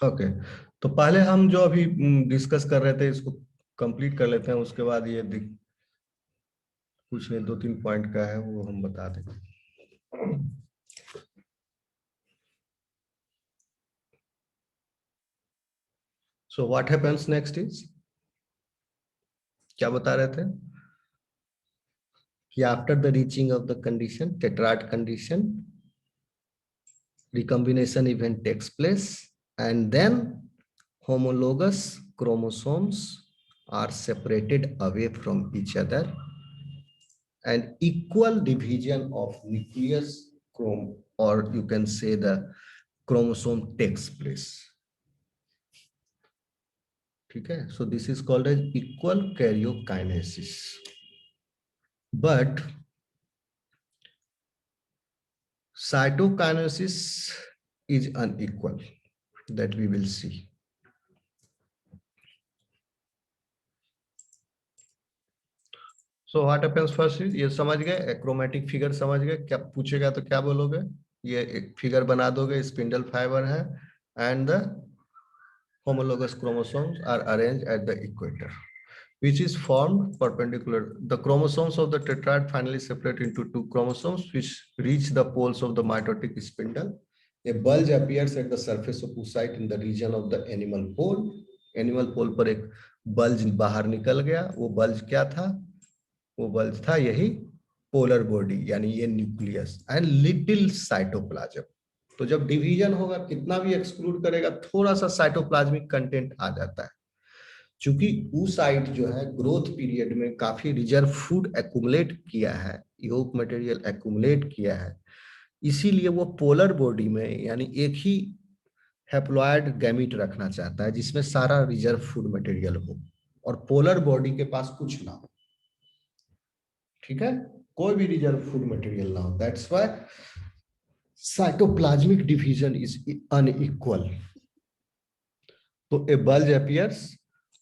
Okay, तो पहले हम जो अभी डिस्कस कर रहे थे इसको कंप्लीट कर लेते हैं, उसके बाद ये कुछ नहीं, 2-3 पॉइंट का है वो हम बता देंगे। So what happens next is, क्या बता रहे थे कि after the reaching of the condition, tetrad condition, recombination event takes place, and then homologous chromosomes are separated away from each other, and equal division of nucleus chrome, or you can say the chromosome, takes place. Okay, so this is called as equal karyokinesis. But cytokinesis is unequal, that we will see. So what happens first is, ये समझ गए, achromatic figure समझ गए, क्या पूछेगा तो क्या बोलोगे, ये एक फिगर बना दोगे, स्पिंडल फाइबर है and the homologous chromosomes are arranged at the equator, which is formed perpendicular. The chromosomes of the tetrad finally separate into two chromosomes which reach the poles of the mitotic spindle. A bulge appears at the surface of oocyte in the region of the animal pole. Animal pole पर एक bulge बाहर निकल गया, वो bulge क्या था, वो bulge था यही पोलर बॉडी, यानी ये न्यूक्लियस एंड लिटिल साइटोप्लाज्म। तो जब डिवीजन होगा, कितना भी एक्सक्लूड करेगा, थोड़ा सा साइटोप्लाज्मिक कंटेंट आ जाता है। चूंकि oocyte जो है ग्रोथ पीरियड में काफी रिजर्व फूड एक्यूमुलेट किया है, योग मटेरियल एक्यूमुलेट किया है, इसीलिए वो पोलर बॉडी में यानी एक ही हैप्लॉइड गैमीट रखना चाहता है जिसमें सारा रिजर्व फूड मटेरियल हो और पोलर बॉडी के पास कुछ ना हो। ठीक है, कोई भी रिजर्व फूड मटेरियल ना हो, that's why cytoplasmic division is unequal. So a bulge appears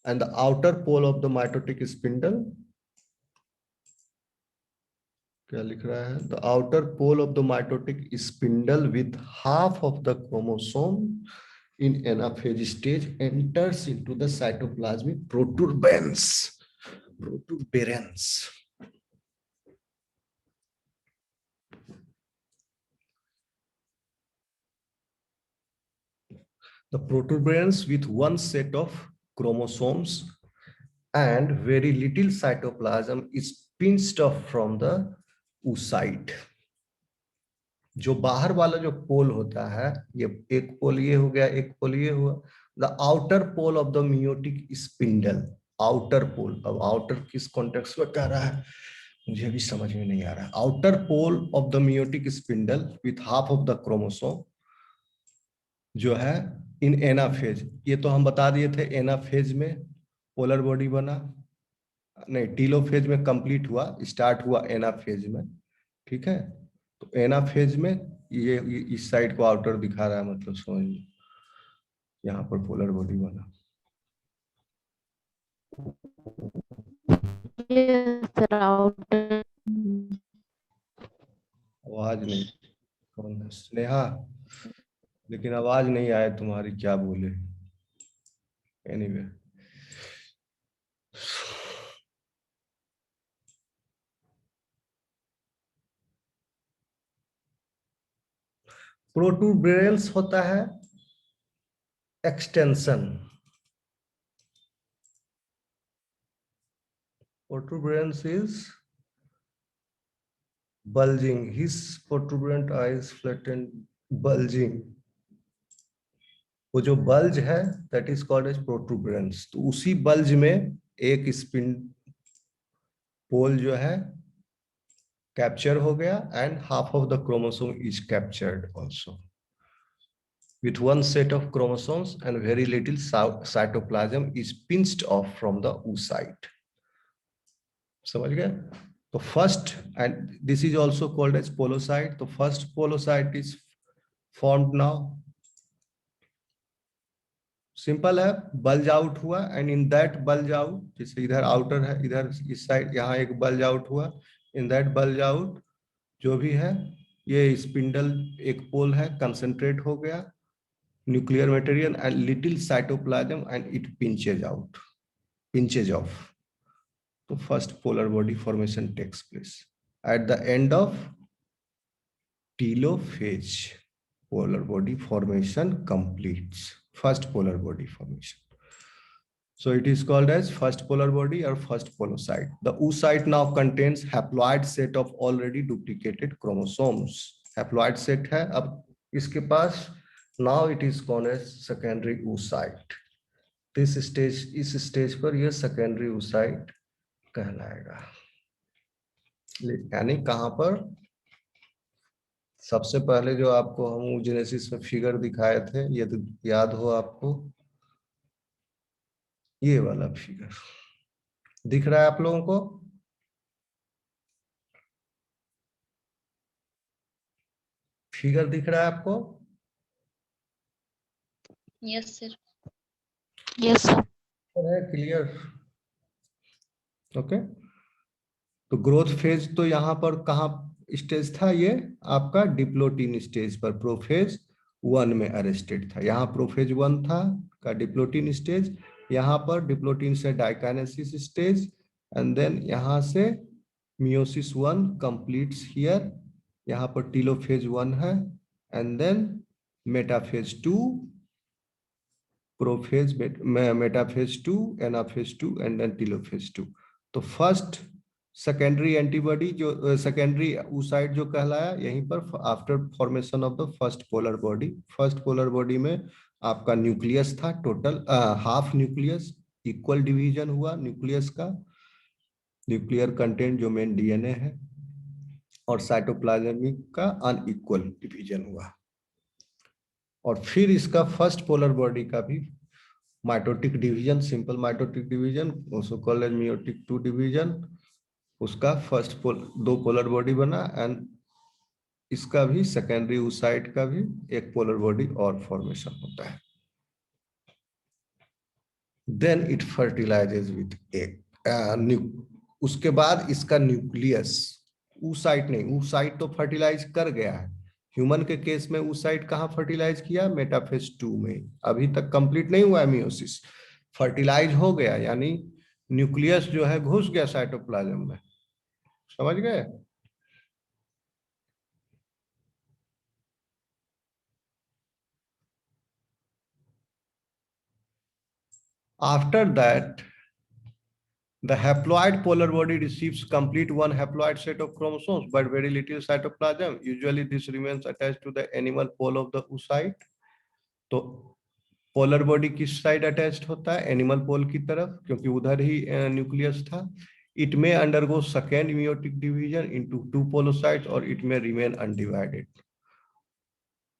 and the outer pole of the mitotic spindle, क्या लिख रहा है, the outer pole of the mitotic spindle with half of the chromosome in anaphase stage enters into the cytoplasmic protuberance. The protuberance with one set of chromosomes and very little cytoplasm is pinched off from the oocyte. जो बाहर वाला जो पोल होता है, ये एक pole ये हो गया, एक पोल ये हुआ, the outer pole of the meiotic spindle, outer pole. अब आउटर किस कॉन्टेक्स्ट में कह रहा है मुझे भी समझ में नहीं आ रहा है। Outer pole of the meiotic spindle with half of the chromosome जो है इन एनाफेज, ये तो हम बता दिए थे, एनाफेज में पोलर बॉडी बना, नहीं टीलोफेज में कंप्लीट हुआ, स्टार्ट हुआ एनाफेज में। ठीक है, तो एनाफेज में ये इस साइड को आउटर दिखा रहा है, मतलब समझ लो यहाँ पर पोलर बॉडी बना। आवाज नहीं, कौन है, स्नेहा, लेकिन आवाज नहीं आए तुम्हारी, क्या बोले, एनीवे। प्रोटूबरेंस होता है extension, protuberance is bulging, his protuberant eyes flattened, bulging, वो जो बल्ज है दैट इज कॉल्ड एज प्रोटूबरेंस। तो उसी बल्ज में एक स्पिन पोल जो है कैप्चर हो गया and half of the chromosome is captured also with one set of chromosomes and very little cytoplasm is pinched off from the oocyte. समझ गए? तो first, and this is also called as polocyte. तो first polocyte is formed now, simple है, bulge out हुआ and in that bulge out, जैसे इधर outer है, इधर इस साइड यहाँ एक बल्ज आउट हुआ, इन दैट बल्ज आउट जो भी है ये स्पिंडल एक पोल है कंसंट्रेट हो गया, nuclear material and little cytoplasm, and it pinches off. So first polar body formation takes place at the end of telophase. Polar body formation completes. First polar body formation. So it is called as first polar body or first podocyte. The oocyte now contains haploid set of already duplicated chromosomes. Haploid set है अब इसके पास. Now it is called as secondary oocyte. इस stage पर यह secondary oocyte कहलाएगा. यानी कहां पर सबसे पहले जो आपको हम oogenesis में फिगर दिखाए थे, ये तो याद हो आपको, ये वाला फिगर दिख रहा है आप लोगों को. फिगर दिख रहा है आपको? Yes sir. Yes sir. है क्लियर? ओके. तो ग्रोथ फेज तो यहाँ पर कहाँ स्टेज था? ये आपका डिप्लोटीन स्टेज पर प्रोफेज 1 में अरेस्टेड था. यहाँ प्रोफेज 1 था का डिप्लोटीन स्टेज, यहाँ पर डिप्लोटीन से डाइकाइनेसिस स्टेज, एंड देन यहाँ से मियोसिस 1 कंप्लीट्स हियर. यहाँ पर टीलोफेज 1 है, and then metaphase 2, prophase, metaphase 2, anaphase 2, and then telophase 2. तो फर्स्ट सेकेंडरी एंटीबॉडी जो सेकेंडरी oocyte जो कहलाया यहीं पर after formation of the first polar body. First polar body में आपका न्यूक्लियस था total, half nucleus, equal division हुआ न्यूक्लियस का, न्यूक्लियर कंटेंट जो मेन डीएनए है, और साइटोप्लाज्मिक का अनइक्वल डिवीजन हुआ. और फिर इसका फर्स्ट पोलर बॉडी का भी mitotic division, simple mitotic division, उसको कॉल्ड एज मियोटिक 2 डिवीजन, उसका फर्स्ट दो पोलर बॉडी बना, एंड इसका भी सेकेंडरी oocyte का भी एक पोलर बॉडी और फॉर्मेशन होता है. Then it fertilises with egg. उसके बाद इसका न्यूक्लियस, oocyte नहीं, oocyte तो फर्टिलाइज कर गया है. ह्यूमन के केस में oocyte कहाँ फर्टिलाइज किया? मेटाफेज 2 में. अभी तक कंप्लीट नहीं हुआ है मियोसिस, फर्टिलाइज हो गया, यानी न्यूक्लियस जो है घुस गया साइटोप्लाज्म में. समझ गए? After that, the haploid polar body receives complete one haploid set of chromosomes, but very little cytoplasm. Usually, this remains attached to the animal pole of the oocyte. तो पोलर बॉडी किस side attached होता है? Animal पोल की तरफ, क्योंकि उधर ही nucleus था. It में undergo second meiotic division into 2 पोलोसाइट्स, और इट में remain undivided.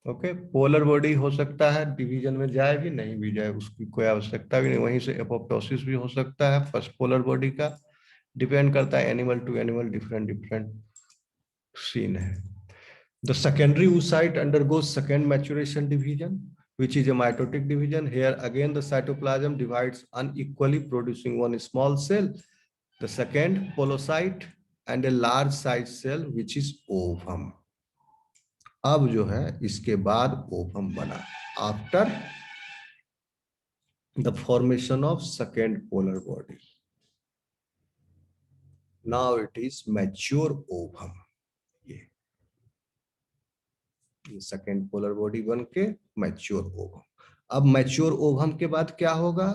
Okay. Polar body हो सकता है डिवीजन में जाए भी, नहीं भी जाए, उसकी कोई आवश्यकता भी नहीं. वहीं से एपोप्टोसिस भी हो सकता है फर्स्ट पोलर बॉडी का. डिपेंड करता है animal to animal, different scene है. The secondary oocyte undergoes second maturation division, which is a mitotic division. Here again the cytoplasm divides unequally, producing one small cell, the second podocyte, and a large size cell which is ovum. अब जो है इसके बाद ovum बना after the formation of second polar body. Now it is mature ovum. ये second polar body बन के mature ovum. अब मैच्योर ओवम के बाद क्या होगा?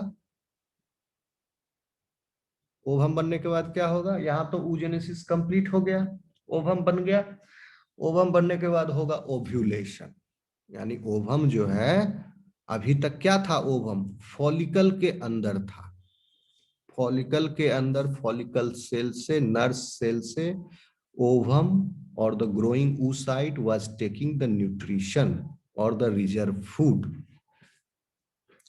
ओवम बनने के बाद क्या होगा? यहाँ तो oogenesis कंप्लीट हो गया, ओवम बन गया. ओवम बनने के बाद होगा ओव्यूलेशन. यानी ओवम जो है, अभी तक क्या था? ओवम फॉलिकल के अंदर था. फॉलिकल के अंदर, फॉलिकल सेल से, नर्स सेल से ओवम और the growing oocyte was taking the nutrition और द रिजर्व फूड.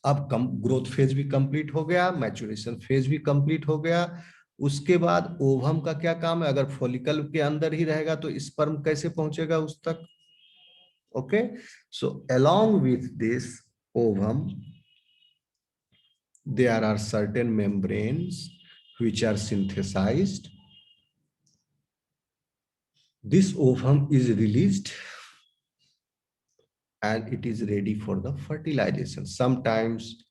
अब ग्रोथ फेज भी कंप्लीट हो गया, मैच्योरेशन फेज भी कंप्लीट हो गया. उसके बाद ओवम का क्या काम है? अगर फॉलिकल के अंदर ही रहेगा तो स्पर्म कैसे पहुंचेगा उस तक? Okay. So along with this ovum there are certain membranes which are synthesized. This ovum is released and it is ready for the fertilization. Sometimes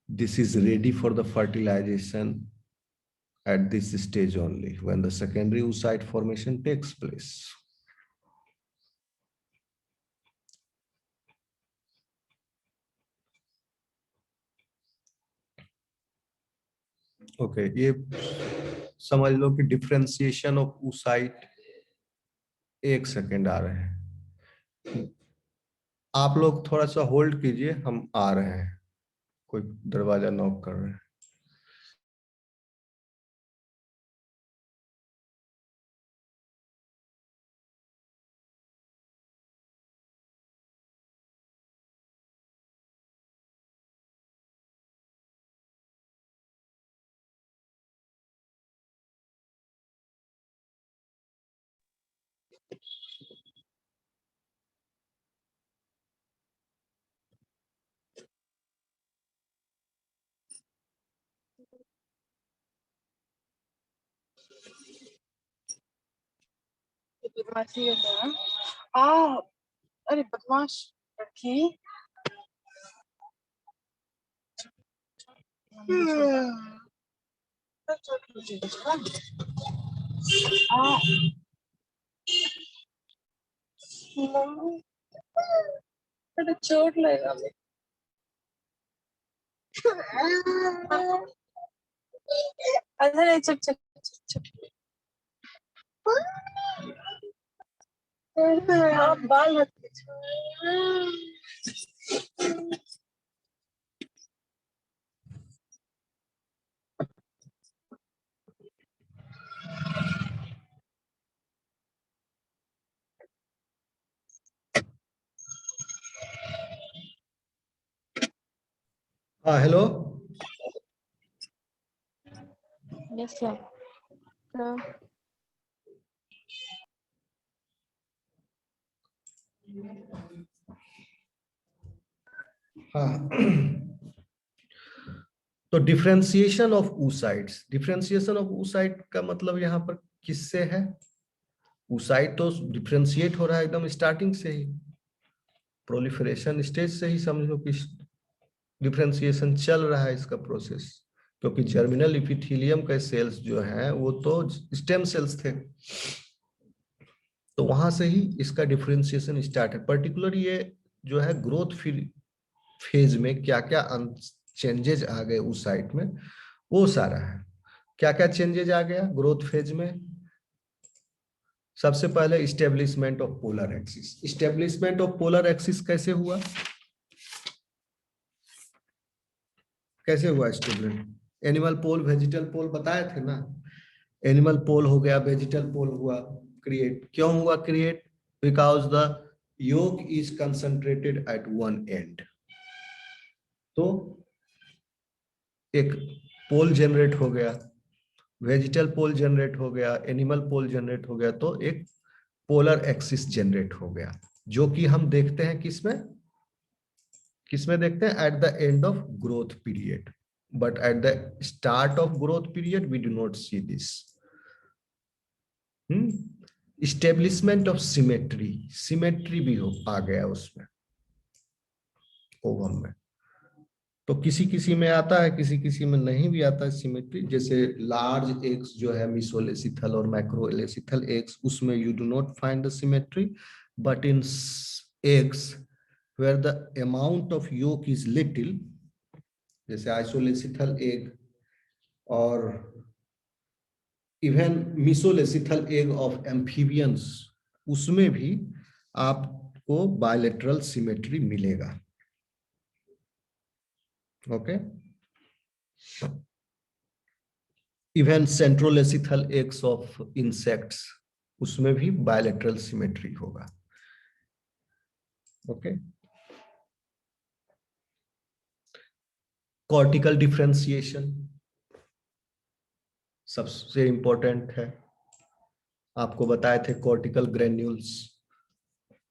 this is ready for the fertilization at this stage only, when the secondary oocyte formation takes place. Okay, ये समझ लो कि differentiation of oocyte 1 second आ रहे हैं। आप लोग थोड़ा सा hold कीजिए, हम आ रहे हैं। कोई दरवाजा नॉक कर रहे हैं। बदमाशी है आ अरे बदमाश लड़की चोट लगेगा अच्छा नहीं चुप चुप चुप आप बाल मत हाँ, हेलो। Yes, sir. Sir. हाँ, तो differentiation of oocytes, differentiation of oocyte का मतलब यहाँ पर किससे है? oocyte तो डिफरेंशिएट हो रहा है एकदम स्टार्टिंग से ही, प्रोलिफरेशन स्टेज से ही समझ लो कि डिफरेंशिएशन चल रहा है इसका प्रोसेस, क्योंकि जर्मिनल इपिथेलियम के सेल्स जो हैं वो तो स्टेम सेल्स थे, तो वहां से ही इसका डिफरेंशिएशन स्टार्ट है। पर्टिकुलर ये जो है ग्रोथ फेज में क्या क्या चेंजेज आ गए उस साइट में, वो सारा है। क्या क्या चेंजेज आ गया ग्रोथ फेज में? सबसे पहले establishment of polar axis. Establishment of polar axis कैसे हुआ? कैसे हुआ स्टूडेंट? एनिमल पोल, वेजिटल पोल बताए थे ना। एनिमल पोल हो गया, वेजिटल पोल हुआ क्रिएट। क्यों हुआ create? Because the yolk is concentrated at one end. तो एक पोल जनरेट हो गया, वेजिटल पोल जनरेट हो गया, एनिमल पोल जनरेट हो गया, तो एक पोलर एक्सिस जनरेट हो गया, जो कि हम देखते हैं किसमें? किसमें देखते हैं? At the end of growth period, but at the start of growth period we do not see this. Establishment of symmetry, symmetry भी आ गया उसमें ओवम में। तो किसी किसी में आता है, किसी किसी में नहीं भी आता है सिमेट्री। जैसे लार्ज एग्स जो है मिसोलेसिथल और मैक्रोलेसिथल एग्स, उसमें you do not find the symmetry, but in eggs where the amount of yolk is little, जैसे आइसोलेसिथल एग और even mesolecithal egg of amphibians, उसमें भी आपको बायलेटरल सिमेट्री मिलेगा। Okay, even centrolecithal eggs of insects, उसमें भी bilateral symmetry होगा। Okay, cortical differentiation सबसे इंपॉर्टेंट है। आपको बताए थे कॉर्टिकल ग्रेन्यूल्स।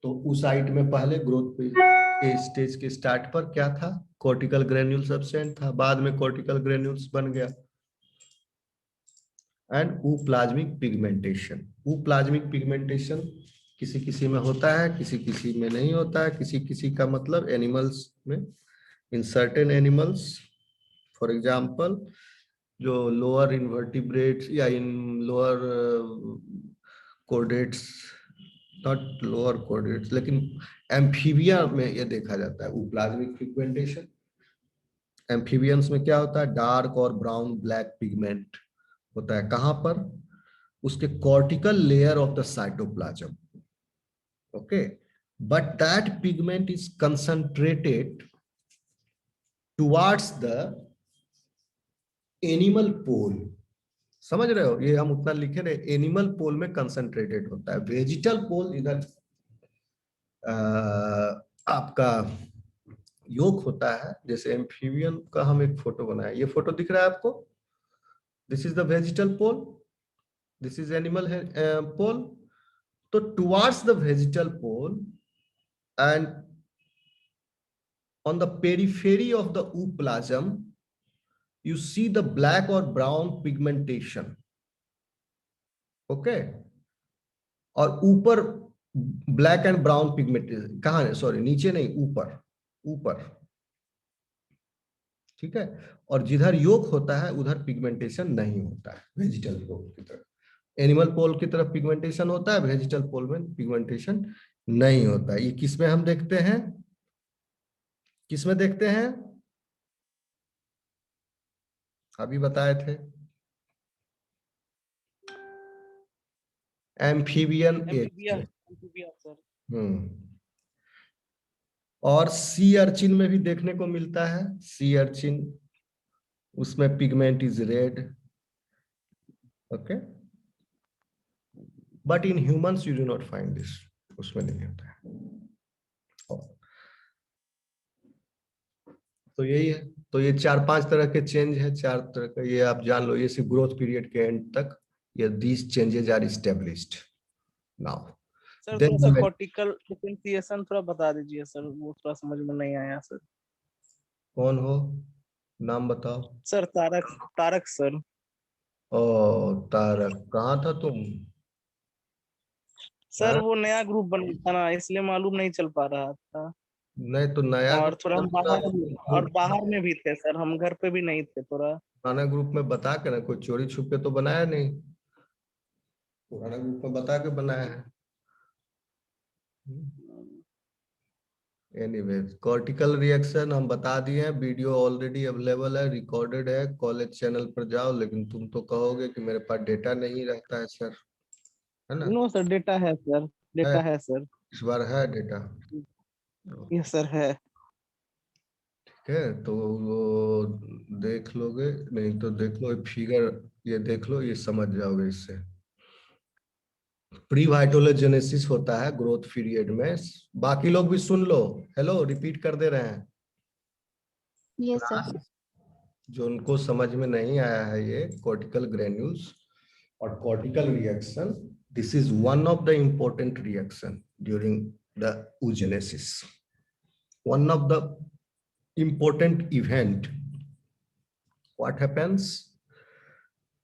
तो उस साइट में पहले ग्रोथ के स्टेज के स्टार्ट पर क्या था? कॉर्टिकल ग्रेन्यूल सब्सटेंट था, बाद में कॉर्टिकल ग्रेन्यूल्स बन गया। And plasmic pigmentation, plasmic pigmentation किसी किसी में होता है, किसी किसी में नहीं होता है। किसी किसी का मतलब एनिमल्स में, in certain animals, for example जो लोअर इनवर्टिब्रेट्स या इन lower chordates, not lower chordates, लेकिन एम्फीबिया में ये देखा जाता है उप्लाज्मिक पिगमेंटेशन। एम्फीबियंस में क्या होता है, डार्क और ब्राउन ब्लैक पिगमेंट होता है। कहां पर, उसके cortical layer of the cytoplasm. Okay, but that pigment is concentrated towards the animal pole. समझ रहे हो, ये हम उतना लिखे रहे, एनिमल पोल में कंसंट्रेटेड होता है। वेजिटल पोल इधर आपका योग होता है। जैसे एम्फीबियन का हम एक फोटो बनाए, ये फोटो दिख रहा है आपको, this is the vegetal pole, this is animal pole. तो towards the vegetal pole and on the periphery of the ooplasm you see the black or brown pigmentation. Okay, और ऊपर ब्लैक एंड ब्राउन पिगमेंटेशन कहां है, sorry नीचे नहीं, ऊपर, ऊपर, ठीक है। और जिधर योग होता है उधर पिगमेंटेशन नहीं होता है, वेजिटल पोल की तरफ। एनिमल पोल की तरफ पिगमेंटेशन होता है, वेजिटल पोल में पिगमेंटेशन नहीं होता है। ये किसमें हम देखते हैं, किसमें देखते हैं, अभी बताए थे, amphibian amphibia as. Amphibia sir. और सी अर्चिन में भी देखने को मिलता है, सी अर्चिन, उसमें pigment is red. Okay, but in humans you do not find this, उसमें नहीं होता है। तो यही है, तो ये 4-5 तरह के चेंज है, 4 तरह का, ये आप जान लो। ये सिर्फ ग्रोथ पीरियड के एंड तक ये these changes are established now. Sir then थोड़ा सा कॉर्टिकल डिफरेंशिएशन थोड़ा बता दीजिए सर, वो थोड़ा समझ में नहीं आया सर। कौन हो, नाम बताओ। Sir Tarak, Tarak sir. ओ तारक, कहाँ था तुम? सर हाँ? वो नया ग्रुप बना था ना, इसलिए मालूम नहीं चल पा रहा था। नहीं तो नया और ग्रुप थोड़ा हम बनता बाहर है, और बाहर में भी थे सर, हम घर पे भी नहीं थे थोड़ा। पुराना ग्रुप में बता के ना, कोई चोरी छुप के तो बनाया नहीं, पुराना ग्रुप में बता के बनाया है। एनीवे, कॉर्टिकल रिएक्शन हम बता दिए हैं, वीडियो ऑलरेडी अवेलेबल है, रिकॉर्डेड है, कॉलेज चैनल पर जाओ। लेकिन तुम तो कहोगे कि मेरे पास डेटा नहीं रहता है सर, है ना? नो सर, डेटा है सर, है, डेटा है सर। इस बार है डेटा। ये सर है। ठीक है, तो वो देख लोगे, नहीं तो देख लो फिगर, ये देख लो, ये समझ जाओगे इससे। प्री वाइटोलोजेनेसिस होता है ग्रोथ पीरियड में। बाकी लोग भी सुन लो, हेलो, रिपीट कर दे रहे हैं। Yes, sir. जो उनको समझ में नहीं आया है, ये कॉर्टिकल ग्रेन्यूल्स और cortical reaction, this is one of the important reaction during the oogenesis, one of the important event. What happens,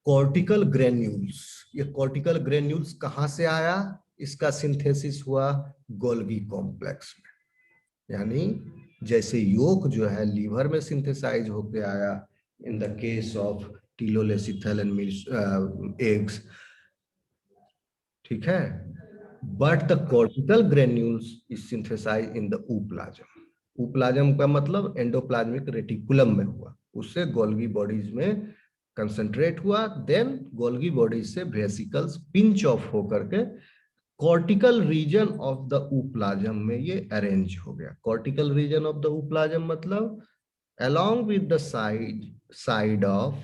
cortical granules, ये कॉर्टिकल ग्रेन्यूल्स कहां से आया, इसका सिंथेसिस हुआ गोल्गी कॉम्प्लेक्स में। यानी जैसे योग जो है लीवर में सिंथेसाइज होके आया in the case of telolecithal and eggs, ठीक है, but the cortical granules is synthesize in the ooplasm. Ooplasm का मतलब एंडोप्लाज्मिक रेटिकुलम में हुआ, उससे गोल्गी बॉडीज में कंसंट्रेट हुआ, देन गोल्गी बॉडीज से वेसिकल्स पिंच ऑफ होकर के cortical region of the ooplasm में ये अरेंज हो गया। Cortical region of the ooplasm मतलब along with the side of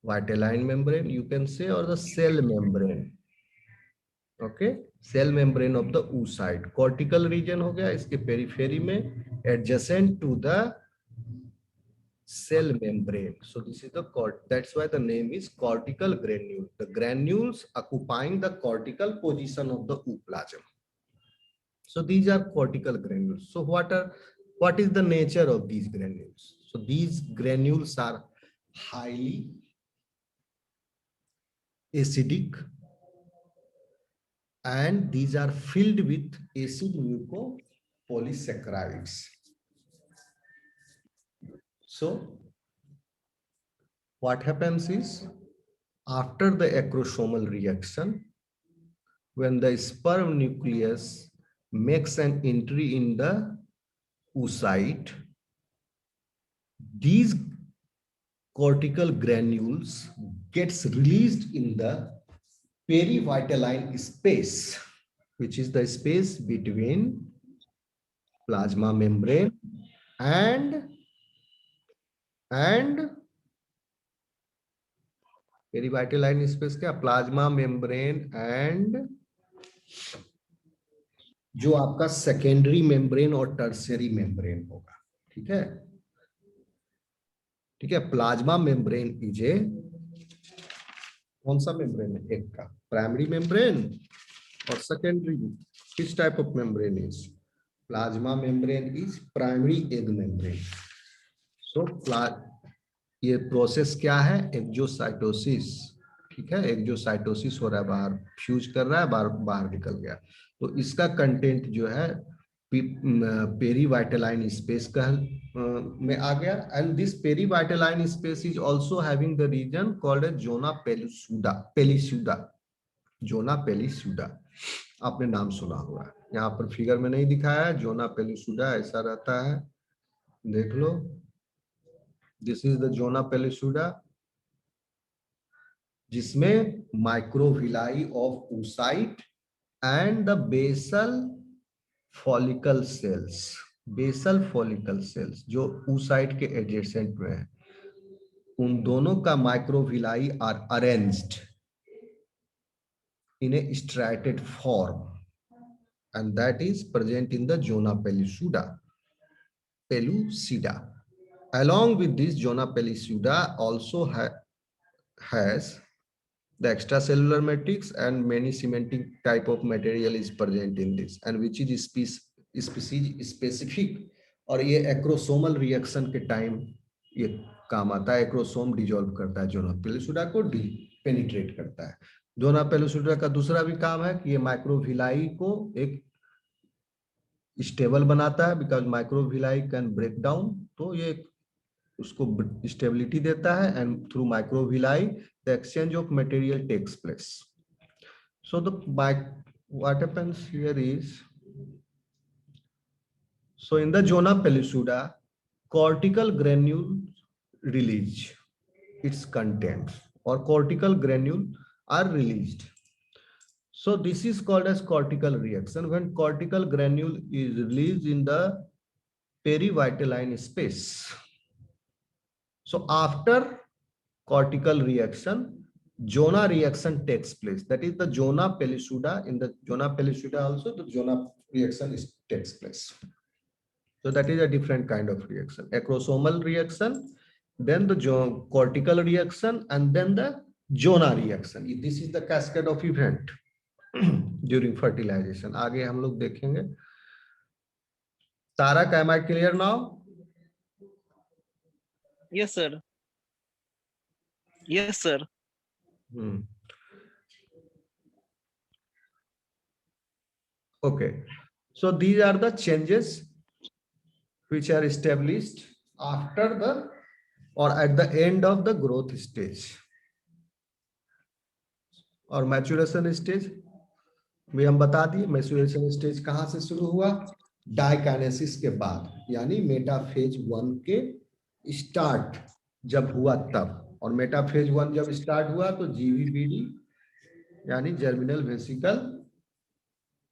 vitelline membrane you can say, or the cell membrane. Okay, cell membrane of the oocyte, cortical region हो गया, इसके periphery में adjacent to the cell membrane. So this is the that's why the name is cortical granule, the granules occupying the cortical position of the ooplasm. So these are cortical granules. So what is the nature of these granules? So these granules are highly acidic, and these are filled with acid mucopolysaccharides. So what happens is, after the acrosomal reaction, when the sperm nucleus makes an entry in the oocyte, these cortical granules gets released in the perivitelline space, which is the space between plasma membrane and perivitelline space क्या, plasma membrane and जो आपका secondary membrane और tertiary membrane होगा, ठीक है, ठीक है। Plasma membrane is a, कौन सा मेम्ब्रेन है, एक का प्राइमरी मेम्ब्रेन और सेकेंडरी, किस type of membrane is, plasma membrane is primary egg membrane. So ये प्रोसेस क्या है, एक्सोसाइटोसिस, ठीक है, एक्सोसाइटोसिस हो रहा है, बाहर फ्यूज कर रहा है, बाहर निकल गया, तो इसका कंटेंट जो है पेरीवाइटेलाइन स्पेस का में आ गया, and this perivitelline space is also having the region called as zona pellucida, zona pellucida, आपने नाम सुना होगा, यहाँ पर फिगर में नहीं दिखाया है, जोना पेलिस्यूडा ऐसा रहता है, देख लो, this is the zona pellucida, जिसमें microvilli of oocyte and the basal follicle cells जो oocyte के एडजेसेंट में है, उन दोनों का microvilli are arranged in a striated form, and that is present in the zona pellucida. Along with this, Zona pellucida also has the extracellular matrix, and many cementing type of material is present in this, and which is species specific, और ये acrosomal reaction के time ये काम आता है, acrosome dissolve करता है, zona pellucida को पेनिट्रेट करता है। जोना पेलुसिडा का दूसरा भी काम है कि ये माइक्रोविलाई को एक स्टेबल बनाता है, because microvilli can break down, तो ये उसको स्टेबिलिटी देता है, and through microvilli the exchange of material takes place. So the what happens here is, so in the zona pellucida, cortical granules release its contents, or cortical granules are released. So this is called as cortical reaction, when cortical granule is released in the perivitelline space. So after cortical reaction, Zona reaction takes place. That is the Zona pellucida. In the Zona pellucida also the Zona reaction takes place. So that is a different kind of reaction. Acrosomal reaction, then the cortical reaction, and then the Zona reaction. This is the cascade of event during fertilization. आगे हम लोग देखेंगे. Tarak, am I clear now? Yes, sir. Yes, sir. Okay, so these are the changes which are established after the or at the end of the growth stage और maturation stage भी हम बता दिए. Maturation stage कहां से शुरू हुआ, diakinesis के बाद, यानी मेटाफेज 1 के स्टार्ट जब हुआ तब, और मेटाफेज 1 जब स्टार्ट हुआ तो जीवीबीडी यानी जर्मिनल वेसिकल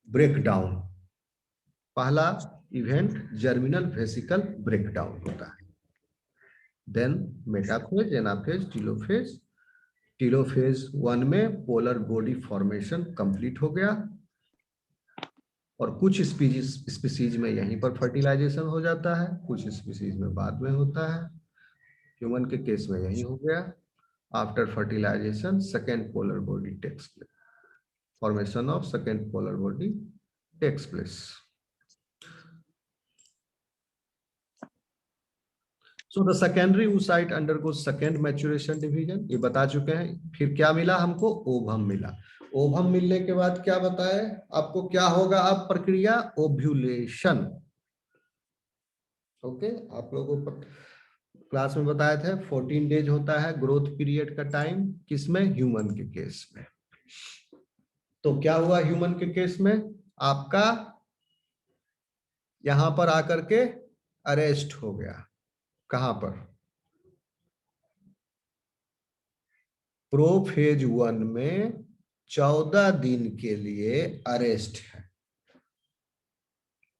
ब्रेकडाउन, पहला इवेंट जर्मिनल वेसिकल ब्रेकडाउन होता है. Then metaphase, anaphase, telophase. Telophase 1 में पोलर बॉडी फॉर्मेशन कंप्लीट हो गया, और कुछ स्पीसीज में यहीं पर फर्टिलाइजेशन हो जाता है, कुछ स्पीसीज में बाद में होता है. ह्यूमन के केस में यही हो गया. After fertilisation second polar body takes place, formation of second polar body takes place. So the secondary oocyte undergoes second maturation division, ये बता चुके हैं। फिर क्या मिला हमको? ओवम मिला। ओवम मिलने के बाद क्या बताए आपको, क्या होगा अब प्रक्रिया? ओव्यूलेशन। ओके, आप लोगों को क्लास में बताए थे 14 डेज होता है ग्रोथ पीरियड का टाइम, किसमें? ह्यूमन के केस में। तो क्या हुआ ह्यूमन के केस में? आपका यहां पर आकर के अरेस्ट हो गया। कहां पर? प्रोफेज 1 में 14 दिन के लिए अरेस्ट है,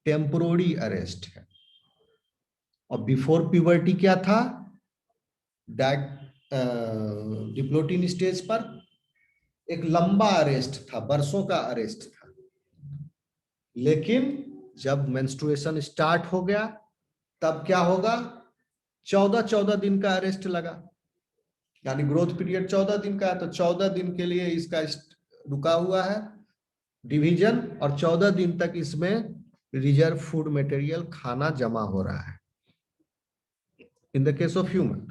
टेम्पोररी अरेस्ट है। और बिफोर प्यूबर्टी क्या था? डिप्लोटिन स्टेज पर एक लंबा अरेस्ट था, बरसों का अरेस्ट था। लेकिन जब मेंस्ट्रुएशन स्टार्ट हो गया तब क्या होगा? 14 दिन का अरेस्ट लगा, यानी ग्रोथ पीरियड 14 दिन का है, तो 14 दिन के लिए इसका रुका हुआ है डिवीजन, और 14 दिन तक इसमें रिजर्व फूड मटेरियल खाना जमा हो रहा है in the case of human.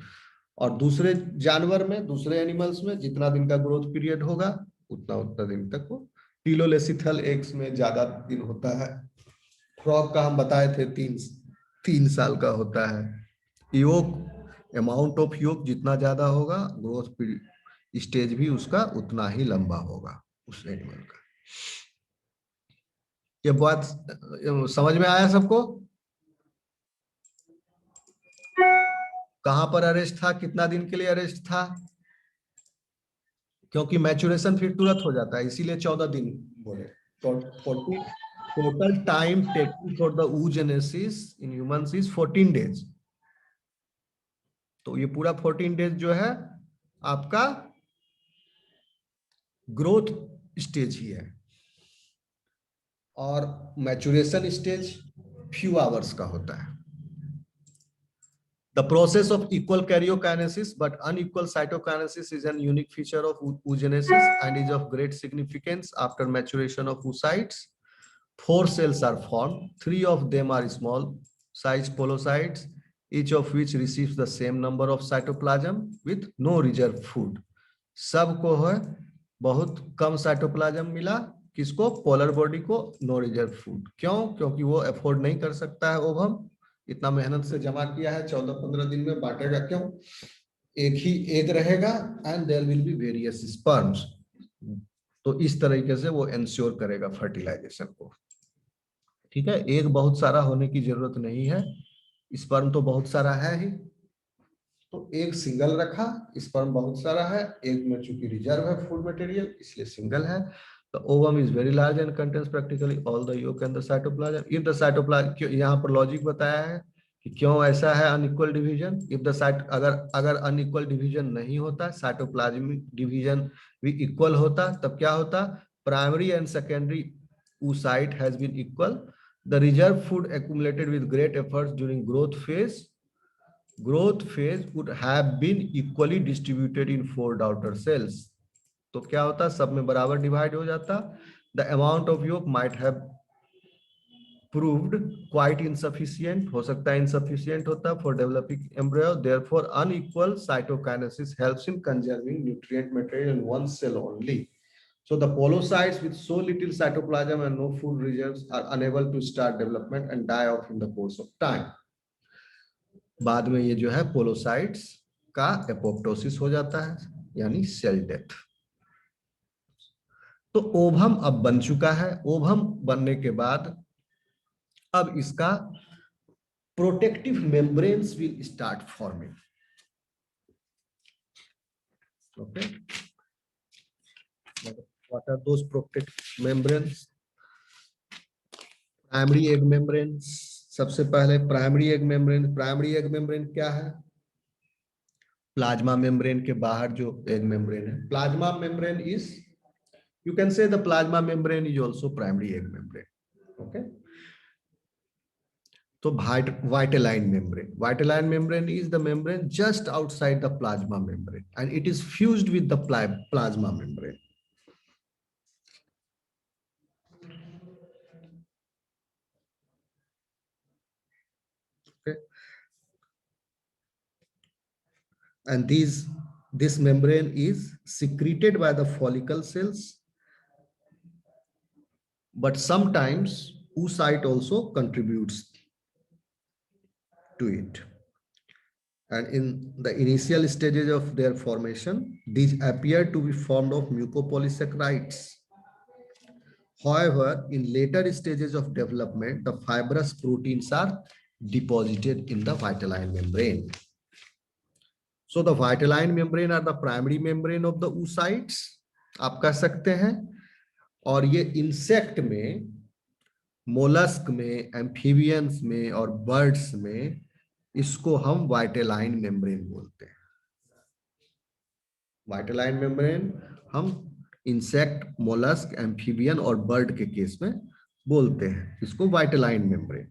और दूसरे जानवर में, दूसरे एनिमल्स में जितना दिन का ग्रोथ पीरियड होगा उतना उतना दिन तक वो टीलोलेसिथल एग्स में ज्यादा दिन होता है। फ्रॉग का हम बताए थे 3 साल का होता है। योग, अमाउंट ऑफ योग जितना ज्यादा होगा ग्रोथ स्टेज भी उसका उतना ही लंबा होगा उस एनिमल का। ये बात समझ में आया सबको? कहां पर अरेस्ट था, कितना दिन के लिए अरेस्ट था? क्योंकि मैचुरेशन फिर तुरंत हो जाता है, इसीलिए 14 दिन बोले। Total time taking for the oogenesis in humans is 14 days. तो ये पूरा 14 डेज जो है आपका ग्रोथ स्टेज ही है, और मैचुरेशन स्टेज फ्यू आवर्स का होता है। The process of equal karyokinesis but unequal cytokinesis is an unique feature of oogenesis and is of great significance after maturation of oocytes. 4 cells are formed. 3 of them are small size podocytes, each of which receives the same number of cytoplasm with no reserve food. सबको है बहुत कम cytoplasm मिला, किसको? Polar body को no reserve food. क्यों? क्योंकि वो afford नहीं कर सकता है ओवम, इतना मेहनत से जमा किया है 14-15 दिन में बांटेगा क्यों? एक ही एग रहेगा and there will be various sperms. तो इस तरीके से वो इंश्योर करेगा फर्टिलाइजेशन को। ठीक है, एग बहुत सारा होने की जरूरत नहीं है, स्पर्म तो बहुत सारा है ही, तो एग सिंगल रखा, स्पर्म बहुत सारा है, एग में चूंकि रिजर्व है फूड मटेरियल इसलिए सिंगल है। The ovum is very large and contains practically all the yolk and the cytoplasm. If the cytoplasm, यहाँ पर लॉजिक बताया है कि क्यों ऐसा है unequal division. If the site अगर अनइक्वल डिवीजन नहीं होता, साइटोप्लाज्मिक डिवीजन भी इक्वल होता, तब क्या होता? Primary and secondary oocyte has been equal. The reserve food accumulated with great efforts during growth phase would have been equally distributed in 4 daughter cells. तो क्या होता? सब में बराबर डिवाइड हो जाता। The amount of yolk might have proved quite insufficient, हो सकता है इनसफिशिएंट होता for developing embryo. Therefore unequal cytokinesis helps in conserving nutrient material in one cell only. So the podocytes with so little cytoplasm and no food reserves are unable to start development and die off in the course of time. बाद में ये जो है पोलोसाइट्स का apoptosis हो जाता है, यानी सेल डेथ। तो ओवम अब बन चुका है। ओवम बनने के बाद अब इसका protective membranes will start forming. Okay, what are those protective membranes? Primary egg membranes. सबसे पहले प्राइमरी एग मेम्ब्रेन क्या है? प्लाज्मा मेम्ब्रेन के बाहर जो एग मेम्ब्रेन है, plasma membrane is, you can say the plasma membrane is also primary egg membrane. Okay, so vitelline membrane is the membrane just outside the plasma membrane and it is fused with the plasma membrane. Okay, and this membrane is secreted by the follicle cells, but sometimes oocyte also contributes to it. And in the initial stages of their formation, these appear to be formed of mucopolysaccharides. However, in later stages of development, the fibrous proteins are deposited in the vitelline membrane. So the vitelline membrane are the primary membrane of the oocytes, आप कह सकते हैं, और ये insect में, mollusc में, amphibians में और बर्ड्स में इसको हम वाइटेलाइन मेम्ब्रेन बोलते हैं. वाइटेलाइन मेम्ब्रेन हम इंसेक्ट, मोलस्क, एम्फीबियन और बर्ड के केस में बोलते हैं इसको vitelline membrane.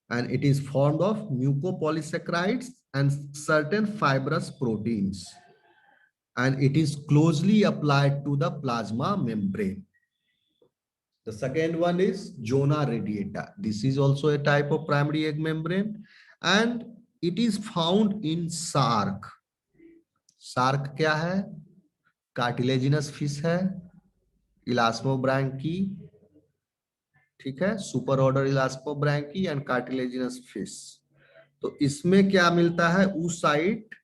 And it is formed of mucopolysaccharides and certain fibrous proteins, and it is closely applied to the plasma membrane. The second one is zona radiata. This is also a type of primary egg membrane, and it is found in shark. Shark क्या है? Cartilaginous fish है, elasmobranchi, ठीक है, super order elasmobranchii and cartilaginous fish. तो इसमें क्या मिलता है? oocyte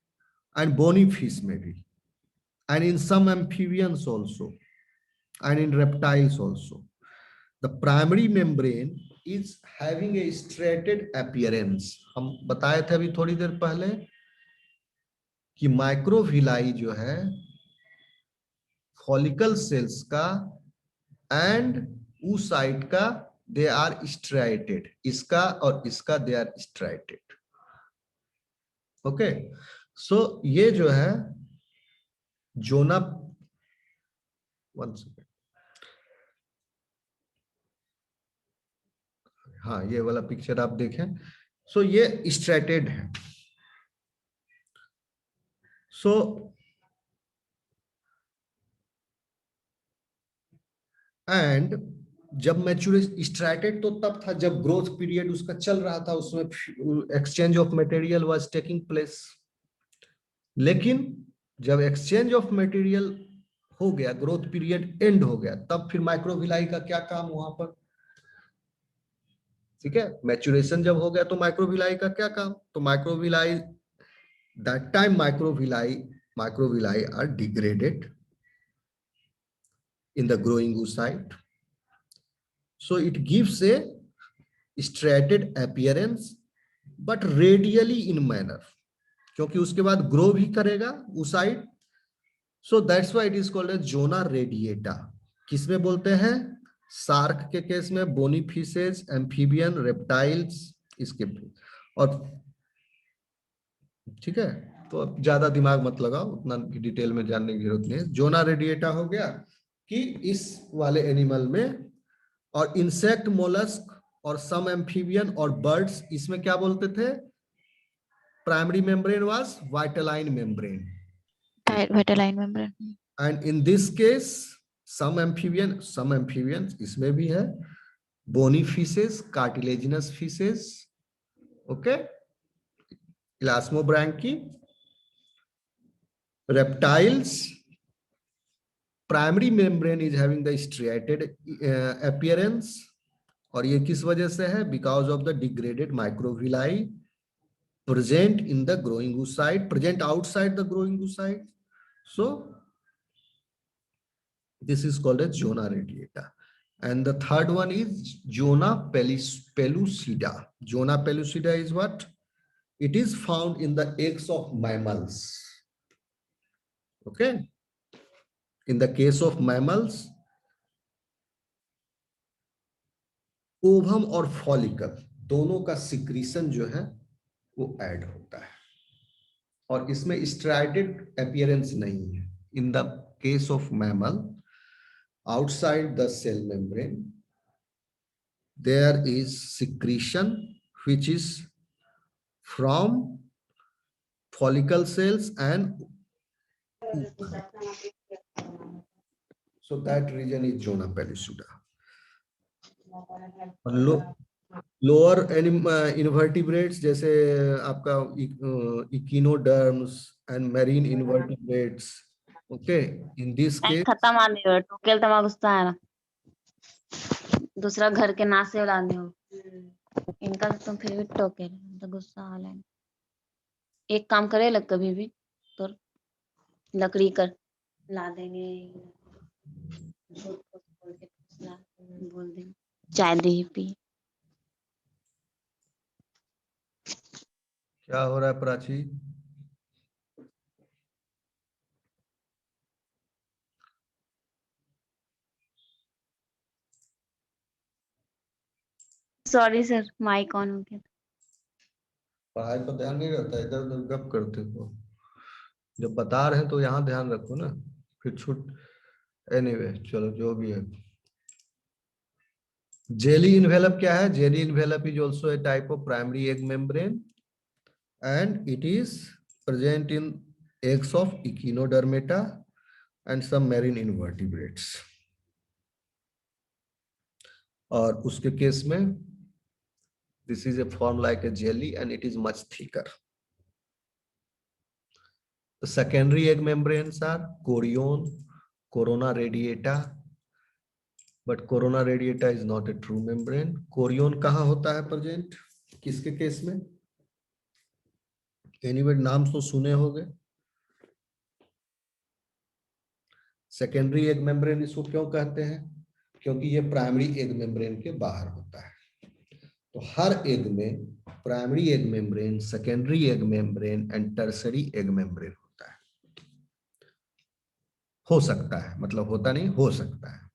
and bony fish में भी, and in some amphibians also, and in reptiles also. The primary membrane is having a striated appearance. हम बताए थे अभी थोड़ी देर पहले कि माइक्रोविलाई जो है फॉलिकल सेल्स का एंड oocyte का they are striated. इसका और इसका they are striated. Okay, so ये जो है जोना, वन सेकेंड, हाँ ये वाला पिक्चर आप देखें. सो ये striated है. सो एंड जब मैच्योरेशन स्ट्रैटेड तो तब था जब ग्रोथ पीरियड उसका चल रहा था, उसमें exchange of material was taking place. लेकिन जब एक्सचेंज ऑफ मटेरियल हो गया, ग्रोथ पीरियड एंड हो गया, तब फिर माइक्रोविलाई का क्या काम वहां पर? ठीक है, मैच्योरेशन जब हो गया तो माइक्रोविलाई का क्या काम? तो microvilli, that time microvilli are degraded in the growing oocyte. So it gives a striated appearance but radially in manner, क्योंकि उसके बाद ग्रो भी करेगा oocyte. So that's why it is called as zona radiata. किसमें बोलते हैं? Shark के case में, बोनी फिशेज, एम्फीबियन, रेप्टाइल्स, इसके. और ठीक है, तो अब ज्यादा दिमाग मत लगाओ, उतना डिटेल में जानने की जरूरत नहीं है. जोना रेडिएटा हो गया कि इस वाले एनिमल में, और इंसेक्ट, मोलस्क और सम एम्फीबियन और बर्ड्स, इसमें क्या बोलते थे? Primary membrane was vitelline membrane. Vitelline membrane. And in this case some amphibian इसमें भी है, bony fishes, cartilaginous fishes, okay, elasmobranchii, reptiles. Primary membrane is having the striated appearance. और ये किस वजह से है? Because of the degraded microvilli present in the growing oocyte, present outside the growing oocyte. So this is called as zona radiata. And the third one is zona pellucida. Zona pellucida is what? It is found in the eggs of mammals. Okay. In the case of mammals, ovum और follicle दोनों का secretion जो है वो add होता है, और इसमें स्ट्राइडेड अपीयरेंस नहीं है. In the case of mammal, outside the cell membrane there is secretion which is from follicle cells and so that region is zona pellucida. Lower invertebrates जैसे आपका echinoderms and marine invertebrates, okay, in this case खत्म आने हो टोकेल तमा गुस्सा है ना दूसरा घर के ना से लाने हो इनका तो तुम फिर भी टोकेल तो गुस्सा आ लेना एक काम करे लग कभी भी तो लकड़ी कर ला देंगे बोल के बोल देंगे चाय दे पी क्या हो रहा है Prachi? Sorry sir mic on हो गया पढ़ाई पर ध्यान नहीं रहता, इधर उधर गप करते हो। जब बता रहे हैं तो यहाँ ध्यान रखो ना, फिर छूट। एनीवे चलो जो भी है। जेली इन्वेलप क्या है? Jelly envelope is also a type of primary egg membrane and it is present in eggs of echinodermata and some marine invertebrates. और उसके केस में this is a form like a jelly and it is much thicker. The secondary egg membranes are chorion, corona radiata, but corona radiata is not a true membrane. Chorion कहाँ होता है present, किसके case में? Anybody नाम तो सुने होंगे। Secondary egg membrane इसको क्यों कहते हैं? क्योंकि ये प्राइमरी एग मेम्ब्रेन के बाहर होता है। तो हर एग में primary egg membrane, secondary egg membrane and tertiary egg membrane होता है। हो सकता है, मतलब होता नहीं, हो सकता है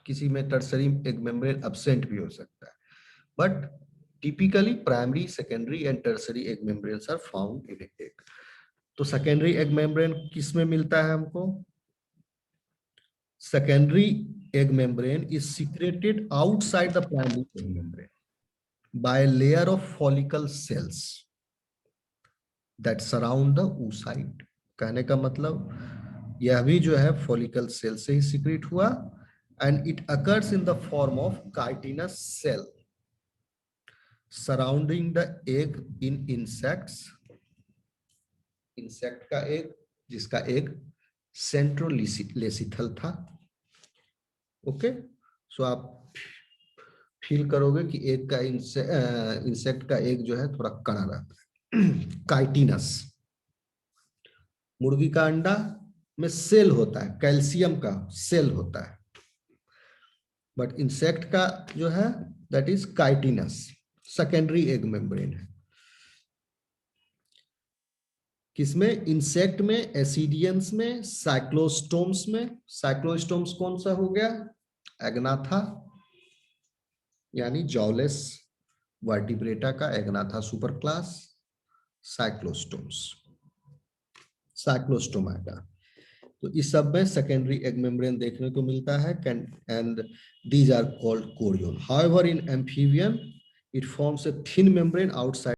किसी में टर्सरी एग मेम्ब्रेन एब्सेंट भी हो सकता है, but typically primary, secondary and tertiary egg membranes are found in egg. तो सेकेंडरी एग मेम्ब्रेन किस में मिलता है हमको? Secondary egg membrane is secreted outside the primary egg membrane by a layer of follicle cells that surround the oocyte। कहने का मतलब यह भी जो है follicle cell से ही secrete हुआ and it occurs in the form of chitinous cell surrounding the egg in insects। insect का egg जिसका egg centrolethal था, ओके। सो आप फील करोगे कि एग का इंसेक्ट का एग जो है थोड़ा कड़ा रहता है। काइटिनस। मुर्गी का अंडा में सेल होता है, कैल्शियम का सेल होता है, बट इंसेक्ट का जो है that is chitinous. Secondary egg membrane है किसमें? इंसेक्ट में, एसिडियंस में, साइक्लोस्टोम्स में। साइक्लोस्टोम्स कौन सा हो गया? एग्नाथा यानी जॉलेस वर्टिब्रेटा का एग्नाथा सुपर क्लास, साइक्लोस्टोम्स, साइक्लोस्टोमाटा। तो इस सब में सेकेंडरी एग मेम्ब्रेन देखने को मिलता है and these are called chorion. However in amphibian it forms a thin membrane outside